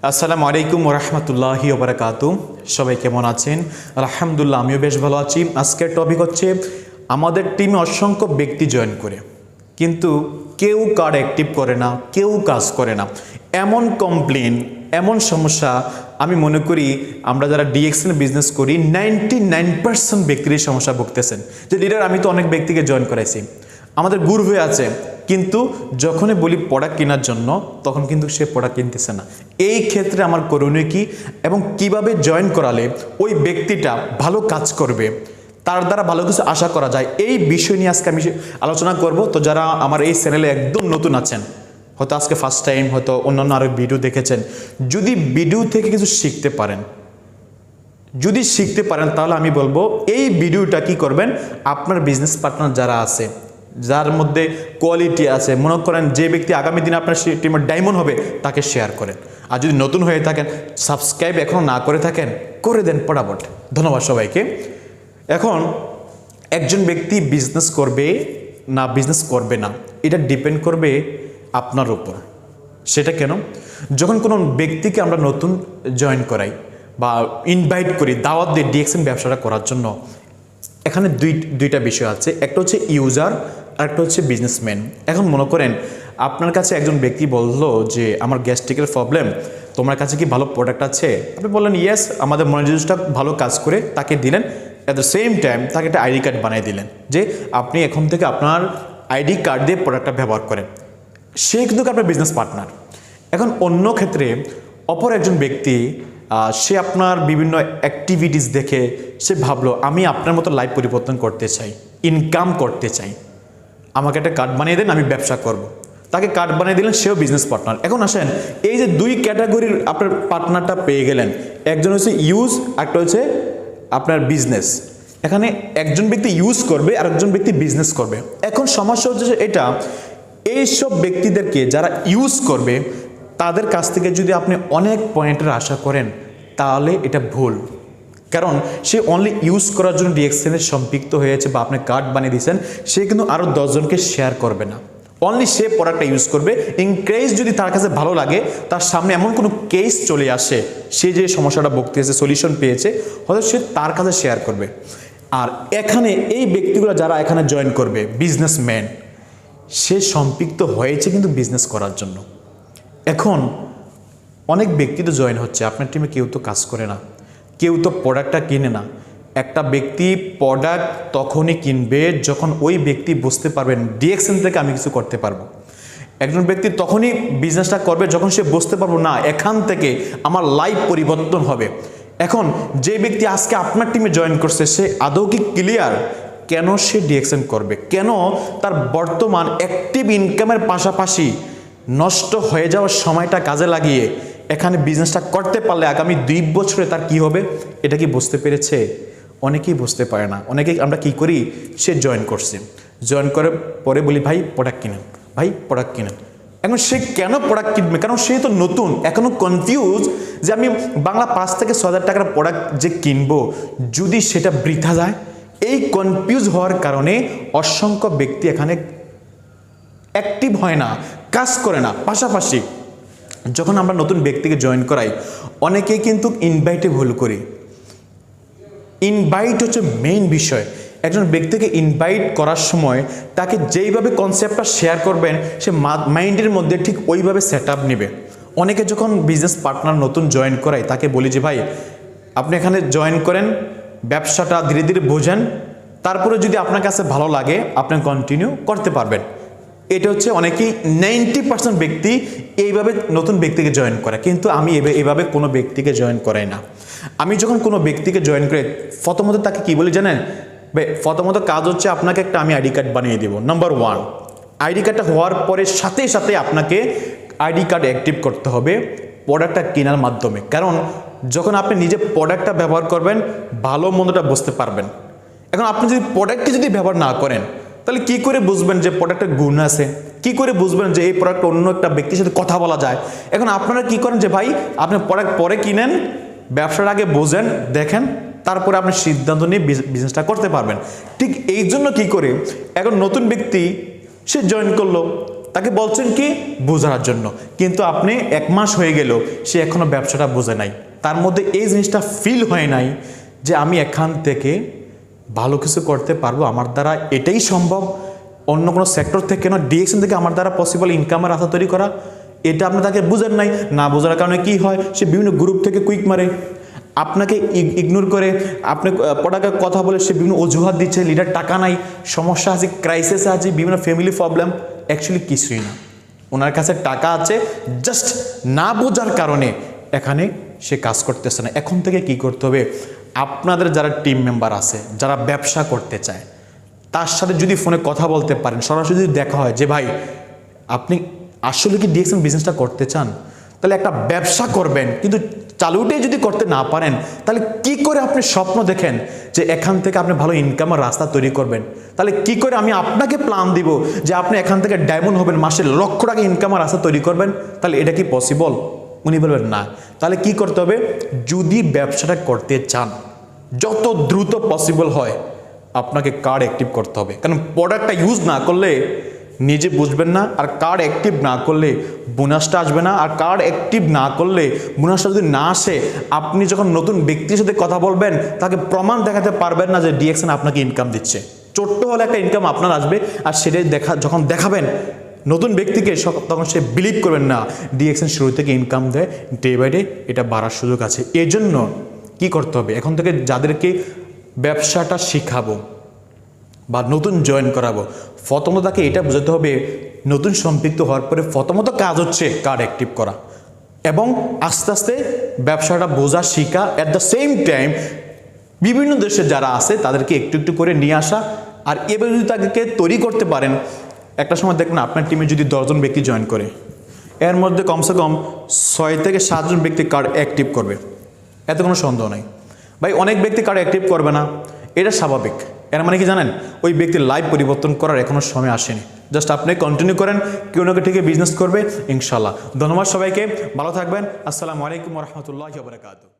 আসসালামু আলাইকুম ওরহমতুল্লাহি ওবরাকাতু। সবাই কেমন আছেন? আলহামদুলিল্লাহ, আমিও বেশ ভালো আছি। আজকের টপিক হচ্ছে আমাদের টিমে অসংখ্য ব্যক্তি জয়েন করে কিন্তু কেউ কার্ড অ্যাক্টিভ করে না, কেউ কাজ করে না। এমন কমপ্লেন, এমন সমস্যা আমি মনে করি আমরা যারা ডিএক্সএন বিজনেস করি 99% ব্যক্তির এই সমস্যা ভুগতেছেন। যে লিডার, আমি তো অনেক ব্যক্তিকে জয়েন করাইছি, আমাদের গুর হয়ে আছে, কিন্তু যখনই বলি প্রোডাক্ট কেনার জন্য তখন কিন্তু সে প্রোডাক্ট কিনতেছে না। এই ক্ষেত্রে আমার করণীয় কি এবং কিভাবে জয়েন করালে ওই ব্যক্তিটা ভালো কাজ করবে, তার দ্বারা ভালো কিছু আশা করা যায়, এই বিষয় নিয়ে আজকে আমি আলোচনা করব। তো যারা আমার এই চ্যানেলে একদম নতুন আছেন, হয়তো আজকে ফার্স্ট টাইম, হয়তো অন্যান্য আরও ভিডিও দেখেছেন, যদি ভিডিও থেকে কিছু শিখতে পারেন, তাহলে আমি বলবো এই ভিডিওটা কি করবেন, আপনার বিজনেস পার্টনার যারা আছে, যার মধ্যে কোয়ালিটি আছে, মনে করেন যে ব্যক্তি আগামী দিনে আপনার টিমের ডায়মন্ড হবে, তাকে শেয়ার করেন। আর যদি নতুন হয়ে থাকেন, সাবস্ক্রাইব এখনও না করে থাকেন, করে দেন ফটাফট। ধন্যবাদ সবাইকে। এখন একজন ব্যক্তি বিজনেস করবে না বিজনেস করবে না, এটা ডিপেন্ড করবে আপনার উপর। সেটা কেন? যখন কোনো ব্যক্তিকে আমরা নতুন জয়েন করাই বা ইনভাইট করি, দাওয়াত দিয়ে ডিএক্সএন ব্যবসাটা করার জন্য, এখানে দুইটা বিষয় আছে। একটা হচ্ছে ইউজার আর একটা হচ্ছে বিজনেসম্যান। এখন মনে করেন আপনার কাছে একজন ব্যক্তি বললো যে আমার গ্যাস্ট্রিকের প্রবলেম, তোমার কাছে কি ভালো প্রোডাক্ট আছে? আপনি বললেন ইয়েস, আমাদের মনিটরটা ভালো কাজ করে, তাকে দিলেন। অ্যাট দ্য সেম টাইম তাকে একটা আইডি কার্ড বানিয়ে দিলেন যে আপনি এখন থেকে আপনার আইডি কার্ড দিয়ে প্রোডাক্টটা ব্যবহার করেন। সে কিন্তু আপনার বিজনেস পার্টনার। এখন অন্য ক্ষেত্রে অপর একজন ব্যক্তি, সে আপনার বিভিন্ন অ্যাক্টিভিটিস দেখে সে ভাবলো আমি আপনার মতো লাইফ পরিবর্তন করতে চাই, ইনকাম করতে চাই, আমাকে একটা কার্ড বানিয়ে দেন, আমি ব্যবসা করব। তাকে কার্ড বানিয়ে দিলেন, সেও বিজনেস পার্টনার। এখন আসেন, এই যে দুই ক্যাটাগরির আপনার পার্টনারটা পেয়ে গেলেন, একজন হচ্ছে ইউজ, একটা হচ্ছে আপনার বিজনেস। এখানে একজন ব্যক্তি ইউজ করবে আর একজন ব্যক্তি বিজনেস করবে। এখন সমস্যা হচ্ছে যে এটা, এইসব ব্যক্তিদেরকে যারা ইউজ করবে তাদের কাছ থেকে যদি আপনি অনেক পয়েন্টের আশা করেন, তাহলে এটা ভুল। কারণ সে অনলি ইউজ করার জন্য ডিএক্সএনে সম্পৃক্ত হয়েছে বা আপনি কার্ড বানিয়ে দিয়েছেন, সে কিন্তু আরও 10 জনকে শেয়ার করবে না। অনলি সে প্রোডাক্টটা ইউজ করবে। ইন কেস যদি তার কাছে ভালো লাগে, তার সামনে এমন কোনো কেস চলে আসে, সে যে সমস্যাটা ভুগতেছে, সলিউশন পেয়েছে, হয়তো সে তার কাছে শেয়ার করবে। আর এখানে এই ব্যক্তিগুলো যারা এখানে জয়েন করবে, বিজনেসম্যান, সে সম্পৃক্ত হয়েছে কিন্তু বিজনেস করার জন্য। এখন অনেক ব্যক্তি তো জয়েন হচ্ছে, আপনার টিমে কেউ তো কাজ করে না, কেউ তো প্রোডাক্টটা কিনে না। একটা ব্যক্তি প্রোডাক্ট তখনই কিনবে যখন ওই ব্যক্তি বুঝতে পারবেন ডিএক্সএন থেকে আমি কিছু করতে পারবো। একজন ব্যক্তি তখনই বিজনেসটা করবে যখন সে বুঝতে পারবো না এখান থেকে আমার লাইফ পরিবর্তন হবে। এখন যে ব্যক্তি আজকে আপনার টিমে জয়েন করছে, সে আদৌ কি ক্লিয়ার কেন সে ডিএক্সএন করবে? কেন তার বর্তমান অ্যাক্টিভ ইনকামের পাশাপাশি নষ্ট হয়ে যাওয়ার সময়টা কাজে লাগিয়ে এখানে বিজনেসটা করতে পারলে আগামী 2 বছরে তার কি হবে, এটা কি বুঝতে পেরেছে? অনেকেই বুঝতে পারে না। অনেকেই আমরা কি করি, সে জয়েন করছে, জয়েন করে পরে বলি ভাই প্রোডাক্ট কিনেন, ভাই প্রোডাক্ট কিনেন। এখন সে কেন প্রোডাক্ট কিনবে? কারণ সে তো নতুন, এখনও কনফিউজ যে আমি বাংলা 5 থেকে 6 হাজার টাকার প্রোডাক্ট যে কিনবো, যদি সেটা বৃথা যায়। এই কনফিউজ হওয়ার কারণে অসংখ্য ব্যক্তি এখানে অ্যাক্টিভ হয় না, কাজ করে না। পাশাপাশি যখন আমরা নতুন ব্যক্তিকে জয়েন করাই, অনেকেই কিন্তু ইনভাইটে ভুল করি। ইনভাইট হচ্ছে মেইন বিষয়। একজন ব্যক্তিকে ইনভাইট করার সময় তাকে যেইভাবে কনসেপ্টটা শেয়ার করবেন, সে মাইন্ডের মধ্যে ঠিক ওইভাবে সেট আপ নেবে। অনেকে যখন বিজনেস পার্টনার নতুন জয়েন করায়, তাকে বলি যে ভাই আপনি এখানে জয়েন করেন, ব্যবসাটা ধীরে ধীরে বোঝেন, তারপরে যদি আপনার কাছে ভালো লাগে আপনি কন্টিনিউ করতে পারবেন। এটা হচ্ছে অনেকেই 90% ব্যক্তি এইভাবে নতুন ব্যক্তিকে জয়েন করে, কিন্তু আমি এভাবে কোনো ব্যক্তিকে জয়েন করাই না। আমি যখন কোনো ব্যক্তিকে জয়েন করে প্রথমত তাকে কি বলি জানেন? প্রথমত কাজ হচ্ছে আপনাকে একটা আমি আইডি কার্ড বানিয়ে দেবো। নাম্বার 1, আইডি কার্ডটা হওয়ার পরে সাথে সাথে আপনাকে আইডি কার্ড অ্যাক্টিভ করতে হবে প্রোডাক্টটা কেনার মাধ্যমে। কারণ যখন আপনি নিজে প্রোডাক্টটা ব্যবহার করবেন, ভালো মন্দটা বুঝতে পারবেন। এখন আপনি যদি প্রোডাক্টকে যদি ব্যবহার না করেন, তাহলে কি করে বুঝবেন যে প্রোডাক্টের গুণ আছে? কি করে বুঝবেন যে এই প্রোডাক্ট অন্য একটা ব্যক্তির সাথে কথা বলা যায়? এখন আপনারা কি করেন যে ভাই আপনি প্রোডাক্ট পরে কিনেন, ব্যবসার আগে বোঝেন, দেখেন, তারপরে আপনি সিদ্ধান্ত নিয়ে বিজনেসটা করতে পারবেন। ঠিক এই জন্য কি করে এখন নতুন ব্যক্তি সে জয়েন করলো, তাকে বলছেন কি বোঝার জন্য, কিন্তু আপনি 1 মাস হয়ে গেল সে এখনো ব্যবসাটা বোঝে নাই, তার মধ্যে এই জিনিসটা ফিল হয় নাই যে আমি এখান থেকে ভালো কিছু করতে পারবো, আমার দ্বারা এটাই সম্ভব, অন্য কোনো সেক্টর থেকে না ডিএক্সএন থেকে আমার দ্বারা পসিবল ইনকামের রাস্তা তৈরি করা, এটা আপনি তাকে বুঝেন নাই। না বোঝার কারণে কি হয়, সে বিভিন্ন গ্রুপ থেকে কুইক মারে, আপনাকে ইগনোর করে, আপনি পটাকে কথা বলে সে বিভিন্ন অজুহাত দিচ্ছে, লিডার টাকা নাই, সমস্যা আছে, ক্রাইসিস আছে, বিভিন্ন ফ্যামিলি প্রবলেম। অ্যাকচুয়ালি কিছুই না, ওনার কাছে টাকা আছে, জাস্ট না বোঝার কারণে এখানে সে কাজ করতেছে না। এখন থেকে কি করতে হবে, আপনাদের যারা টিম মেম্বার আছে, যারা ব্যবসা করতে চায়, তার সাথে যদি ফোনে কথা বলতে পারেন, সরাসরি যদি দেখা হয় যে ভাই আপনি আসলে কি ডিএক্সএন বিজনেসটা করতে চান, তাহলে একটা ব্যবসা করবেন, কিন্তু চালুটাই যদি করতে না পারেন, তাহলে কি করে আপনি স্বপ্ন দেখেন যে এখান থেকে আপনি ভালো ইনকামের রাস্তা তৈরি করবেন? তাহলে কি করে আমি আপনাকে প্ল্যান দিব যে আপনি এখান থেকে ডায়মন্ড হবেন, মাসে লক্ষ টাকা ইনকামের রাস্তা তৈরি করবেন? তাহলে এটা কি পসিবল? উনি বলবেন না। তাহলে কি করতে হবে, যদি ব্যবসাটা করতে চান যত দ্রুত পসিবল হয় আপনাকে কার্ড অ্যাক্টিভ করতে হবে, কারণ প্রোডাক্টটা ইউজ না করলে নিজে বুঝবেন না, আর কার্ড অ্যাক্টিভ না করলে বোনাসটা আসবে না, আর কার্ড অ্যাক্টিভ না করলে বোনাসটা যদি না আসে, আপনি যখন নতুন ব্যক্তির সাথে কথা বলবেন তাকে প্রমাণ দেখাতে পারবেন না যে ডিএক্সএন আপনাকে ইনকাম দিচ্ছে। ছোট্ট হলে একটা ইনকাম আপনার আসবে, আর সেটাই যখন দেখাবেন নতুন ব্যক্তিকে, তখন সে বিলিভ করবেন না ডিএক্সএন শুরু থেকে ইনকাম দেয়, ডে বাই ডে এটা বাড়ার সুযোগ আছে। এই জন্য কী করতে হবে, এখন থেকে যাদেরকে ব্যবসাটা শিখাবো বা নতুন জয়েন করাবো, প্রথমত তাকে এটা বোঝাতে হবে, নতুন সম্পৃক্ত হওয়ার পরে প্রথমত কাজ হচ্ছে কার্ড অ্যাক্টিভ করা, এবং আস্তে আস্তে ব্যবসাটা বোঝা শিখা, অ্যাট দ্য সেম টাইম বিভিন্ন দেশে যারা আছে তাদেরকে একটু একটু করে নিয়ে আসা। আর এবার যদি তাকে তৈরি করতে পারেন, একটা সময় দেখবেন আপনার টিমে যদি 10 জন ব্যক্তি জয়েন করে, এর মধ্যে কমসে কম 6 থেকে 7 জন ব্যক্তি কার্ড অ্যাক্টিভ করবে, এতে কোনো সন্দেহ নেই। ভাই অনেক ব্যক্তি কার্ড অ্যাক্টিভ করবে না, এটা স্বাভাবিক। এর মানে কি জানেন, ওই ব্যক্তির লাইফ পরিবর্তন করার এখনো সময় আসেনি। জাস্ট আপনি কন্টিনিউ করেন, কেউ না কেউ ঠিক বিজনেস করবে ইনশাল্লাহ। ধন্যবাদ সবাইকে, ভালো থাকবেন। আসসালামু আলাইকুম ওয়া রাহমাতুল্লাহি ওয়া বারাকাতুহু।